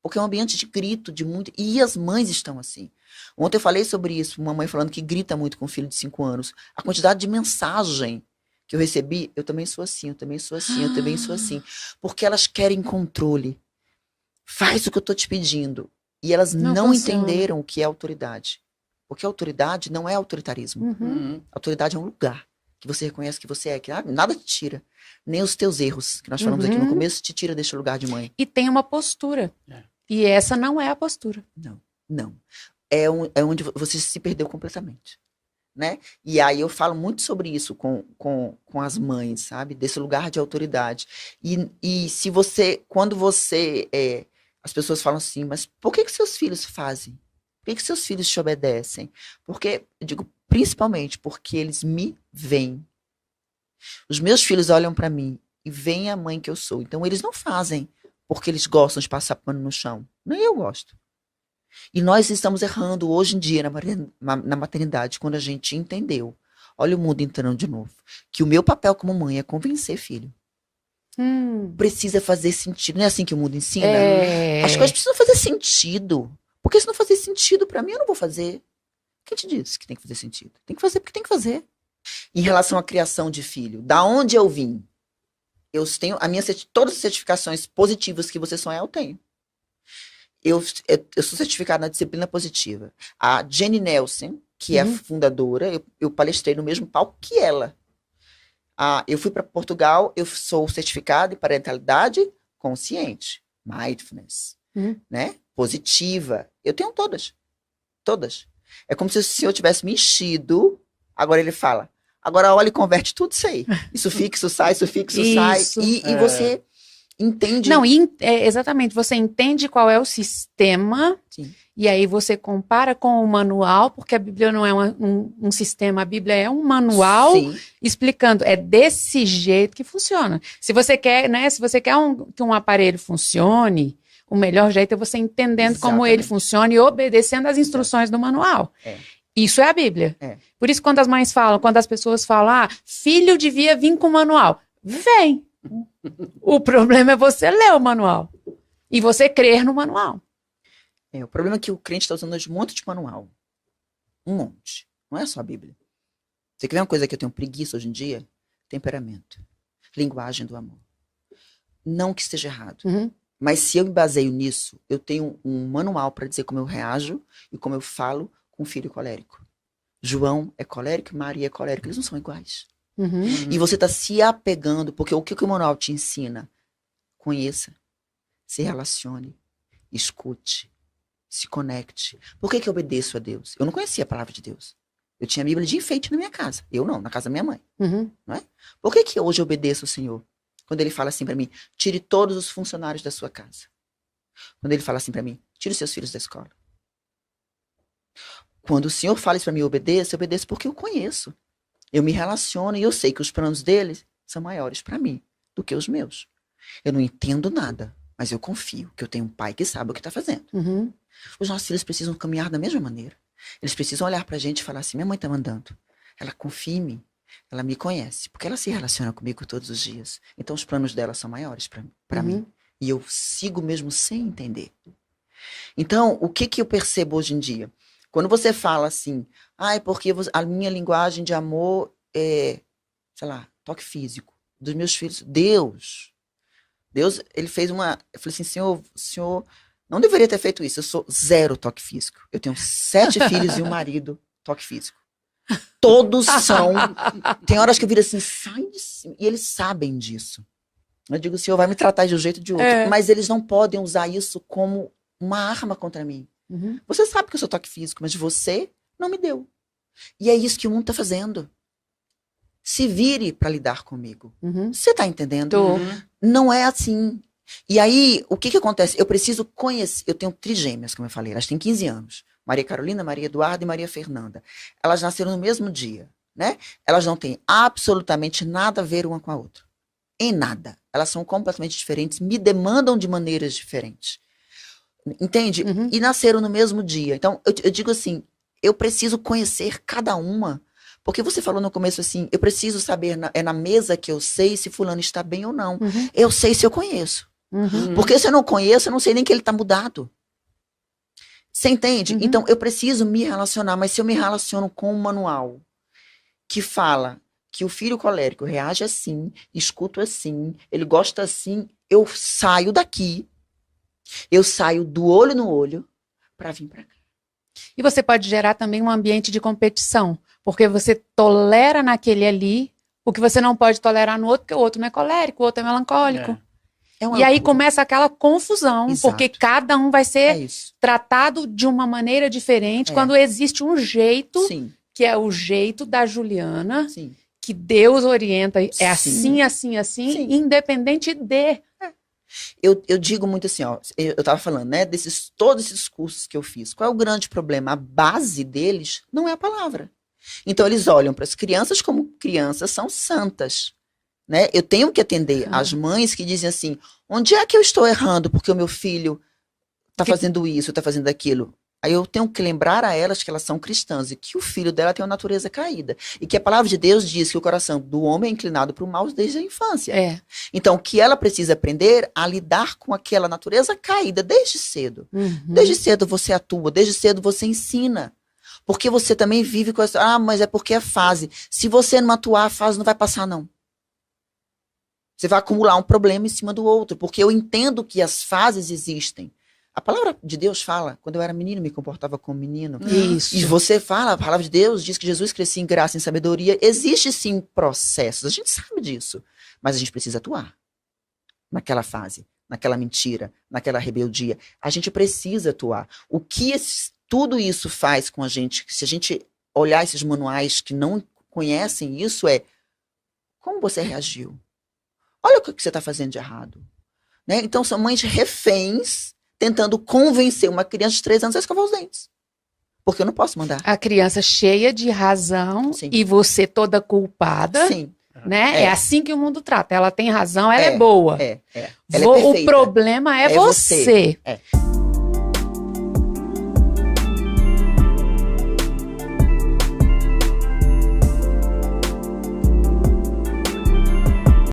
Porque é um ambiente de grito, de muito... E as mães estão assim. Ontem eu falei sobre isso, uma mãe falando que grita muito com um filho de 5 anos. A quantidade de mensagem que eu recebi, eu também sou assim, eu também sou assim, eu também sou assim. Porque elas querem controle. Faz o que eu tô te pedindo. E elas não entenderam o que é autoridade. Porque autoridade não é autoritarismo. Autoridade é um lugar que você reconhece que você é, que nada te tira. Nem os teus erros, que nós falamos aqui no começo, te tira deste lugar de mãe. E tem uma postura. E essa não é a postura. Não. É onde você se perdeu completamente. Né? E aí eu falo muito sobre isso com as mães, sabe? Desse lugar de autoridade. E se você, quando você... as pessoas falam assim, mas por que seus filhos fazem? Por que seus filhos te obedecem? Porque, eu digo, principalmente porque eles me veem. Os meus filhos olham para mim e veem a mãe que eu sou. Então, eles não fazem porque eles gostam de passar pano no chão. Nem eu gosto. E nós estamos errando hoje em dia na maternidade, quando a gente entendeu. Olha o mundo entrando de novo. Que o meu papel como mãe é convencer filho. Precisa fazer sentido. Não é assim que o mundo ensina? As coisas precisam fazer sentido. Porque se não fazer sentido pra mim, eu não vou fazer. Quem te disse que tem que fazer sentido? Tem que fazer porque tem que fazer. Em relação à criação de filho, da onde eu vim? Eu tenho todas as certificações positivas que você sonhar, eu tenho. Eu sou certificada na disciplina positiva. A Jenny Nelson, que é a fundadora, eu palestrei no mesmo palco que ela. Eu fui para Portugal, eu sou certificada em parentalidade consciente, mindfulness, né? Positiva. Eu tenho todas. Todas. É como se o Senhor tivesse me enchido. Agora ele fala, agora olha e converte tudo isso aí. Isso fica, isso sai, isso fica, isso sai. E você entende. Não, exatamente. Você entende qual é o sistema. Sim. E aí você compara com o manual, porque a Bíblia não é um sistema, a Bíblia é um manual explicando. É desse jeito que funciona. Se você quer, né? Se você quer que um aparelho funcione, o melhor jeito é você entendendo como ele funciona e obedecendo às instruções do manual. Isso é a Bíblia. Por isso, quando as pessoas falam, filho devia vir com o manual. Vem. O problema é você ler o manual. E você crer no manual. O problema é que o crente está usando um monte de manual. Um monte. Não é só a Bíblia. Você quer ver uma coisa que eu tenho preguiça hoje em dia? Temperamento. Linguagem do amor. Não que esteja errado. Mas se eu me baseio nisso, eu tenho um manual para dizer como eu reajo e como eu falo com um filho colérico. João é colérico, Maria é colérica. Eles não são iguais. E você está se apegando, porque o que o manual te ensina? Conheça, se relacione, escute, se conecte. Por que eu obedeço a Deus? Eu não conhecia a palavra de Deus. Eu tinha a Bíblia de enfeite na minha casa. Eu não, na casa da minha mãe. Não é? Por que hoje eu obedeço ao Senhor? Quando ele fala assim para mim, tire todos os funcionários da sua casa. Quando ele fala assim para mim, tire os seus filhos da escola. Quando o Senhor fala isso para mim, eu obedeço porque eu conheço. Eu me relaciono e eu sei que os planos dele são maiores para mim do que os meus. Eu não entendo nada, mas eu confio que eu tenho um pai que sabe o que está fazendo. Os nossos filhos precisam caminhar da mesma maneira. Eles precisam olhar pra gente e falar assim, minha mãe tá mandando. Ela confia em mim. Ela me conhece, porque ela se relaciona comigo todos os dias. Então os planos dela são maiores para mim. E eu sigo mesmo sem entender. Então, o que eu percebo hoje em dia? Quando você fala assim, é porque a minha linguagem de amor é, sei lá, toque físico dos meus filhos. Deus, ele fez eu falei assim, senhor não deveria ter feito isso. Eu sou 0 toque físico. Eu tenho 7 filhos e um marido toque físico. Todos são. Tem horas que eu viro assim, sai de cima. E eles sabem disso. Eu digo, o Senhor vai me tratar de um jeito ou de outro. Mas eles não podem usar isso como uma arma contra mim. Você sabe que eu sou toque físico, mas você não me deu. E é isso que o mundo tá fazendo. Se vire para lidar comigo. Você tá entendendo? Não é assim. E aí, o que acontece? Eu preciso conhecer. Eu tenho trigêmeas, como eu falei. Elas têm 15 anos. Maria Carolina, Maria Eduarda e Maria Fernanda. Elas nasceram no mesmo dia, né? Elas não têm absolutamente nada a ver uma com a outra. Em nada. Elas são completamente diferentes, me demandam de maneiras diferentes. Entende? E nasceram no mesmo dia. Então, eu digo assim, eu preciso conhecer cada uma. Porque você falou no começo assim, eu preciso saber, é na mesa que eu sei se fulano está bem ou não. Eu sei se eu conheço. Uhum. Porque se eu não conheço, eu não sei nem que ele tá mudado. Você entende? Uhum. Então, eu preciso me relacionar, mas se eu me relaciono com um manual que fala que o filho colérico reage assim, escuta assim, ele gosta assim, eu saio daqui, eu saio do olho no olho para vir para cá. E você pode gerar também um ambiente de competição, porque você tolera naquele ali o que você não pode tolerar no outro, porque o outro não é colérico, o outro é melancólico. E aí começa aquela confusão, Exato. porque cada um vai ser isso. tratado de uma maneira diferente, quando existe um jeito, Sim. que é o jeito da Juliana, Sim. que Deus orienta, é Sim. assim, assim, assim, Sim. independente de... Eu digo muito assim, ó, eu tava falando, né, todos esses cursos que eu fiz, qual é o grande problema? A base deles não é a palavra. Então eles olham para as crianças como crianças são santas, né? Eu tenho que atender as mães que dizem assim, onde é que eu estou errando porque o meu filho tá fazendo isso, tá fazendo aquilo? Aí eu tenho que lembrar a elas que elas são cristãs e que o filho dela tem uma natureza caída. E que a palavra de Deus diz que o coração do homem é inclinado para o mal desde a infância. Então, que ela precisa aprender a lidar com aquela natureza caída desde cedo. Desde cedo você atua, desde cedo você ensina. Porque você também vive com essa... mas é porque é fase. Se você não atuar, a fase não vai passar, não. Você vai acumular um problema em cima do outro. Porque eu entendo que as fases existem. A palavra de Deus fala, quando eu era menino, me comportava como menino. Isso. E você fala, a palavra de Deus diz que Jesus crescia em graça e em sabedoria. Existe sim processos, a gente sabe disso. Mas a gente precisa atuar naquela fase, naquela mentira, naquela rebeldia. A gente precisa atuar. O que tudo isso faz com a gente, se a gente olhar esses manuais que não conhecem isso, é como você reagiu? Olha o que você está fazendo de errado. Né? Então são mães reféns tentando convencer uma criança de 3 anos a escovar os dentes. Porque eu não posso mandar. A criança cheia de razão Sim. e você toda culpada. Sim. Né? É assim que o mundo trata. Ela tem razão, ela é boa. Ela é perfeita. O problema é você.